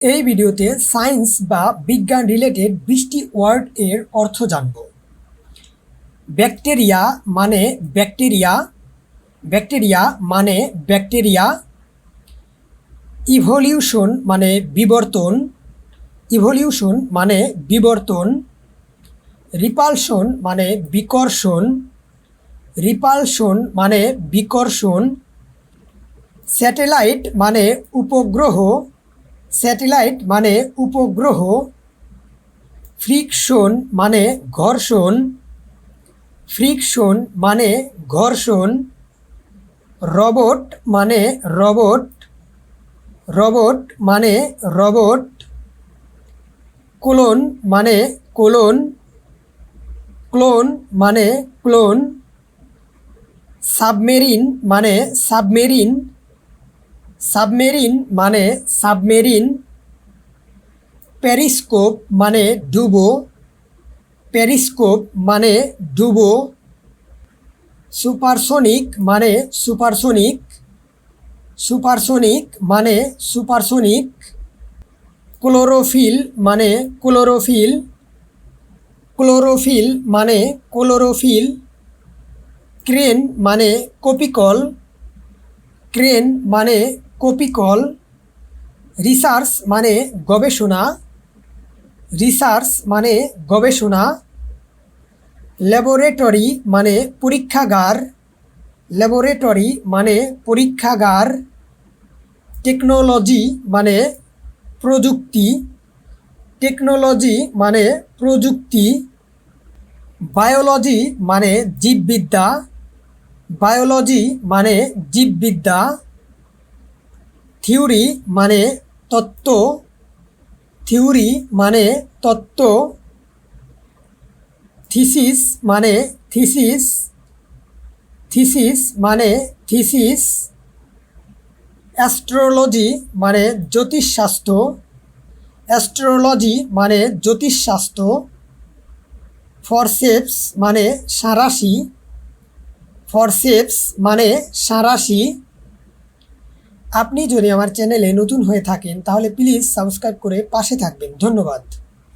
এই ভিডিওতে সায়েন্স বা বিজ্ঞান রিলেটেড 20টি ওয়ার্ড এর অর্থ জানব। ব্যাকটেরিয়া মানে ব্যাকটেরিয়া, ব্যাকটেরিয়া মানে ব্যাকটেরিয়া। ইভলিউশন মানে বিবর্তন, ইভলিউশন মানে বিবর্তন। রিপালশন মানে বিকর্ষণ, রিপালশন মানে বিকর্ষণ। স্যাটেলাইট মানে উপগ্রহ, স্যাটেলাইট মানে উপগ্রহ। ফ্রিকশন মানে ঘর্ষণ, ফ্রিকশন মানে ঘর্ষণ। রবট মানে রবট, রবট মানে রবট। ক্লোন মানে ক্লোন, ক্লোন মানে ক্লোন। সাবমেরিন মানে সাবমেরিন, সাবমেরিন মানে সাবমেরিন। পেরিস্কোপ মানে ডুবো, পেরিস্কোপ মানে ডুবো। সুপারসনিক মানে সুপারসনিক, সুপারসনিক মানে সুপারসনিক। ক্লোরোফিল মানে ক্লোরোফিল, ক্লোরোফিল মানে ক্লোরোফিল। ক্রেন মানে কপিকল, ক্রেন মানে কপিকল। রিসার্চ মানে গবেষণা, রিসার্চ মানে গবেষণা। ল্যাবরেটরি মানে পরীক্ষাগার, ল্যাবরেটরি মানে পরীক্ষাগার। টেকনোলজি মানে প্রযুক্তি, টেকনোলজি মানে প্রযুক্তি। বায়োলজি মানে জীববিদ্যা, বায়োলজি মানে জীববিদ্যা। থিওরি মানে তত্ত্ব, থিওরি মানে তত্ত্ব। থিসিস মানে থিসিস, থিসিস মানে থিসিস। অ্যাস্ট্রোলজি মানে জ্যোতিষশাস্ত্র, অ্যাস্ট্রোলজি মানে জ্যোতিষশাস্ত্র। ফরসেপস মানে সাঁড়াশি, ফরসেপস মানে সাঁড়াশি। আপনি যদি আমার চ্যানেলে নতুন হয়ে থাকেন তাহলে প্লিজ সাবস্ক্রাইব করে পাশে থাকবেন। ধন্যবাদ।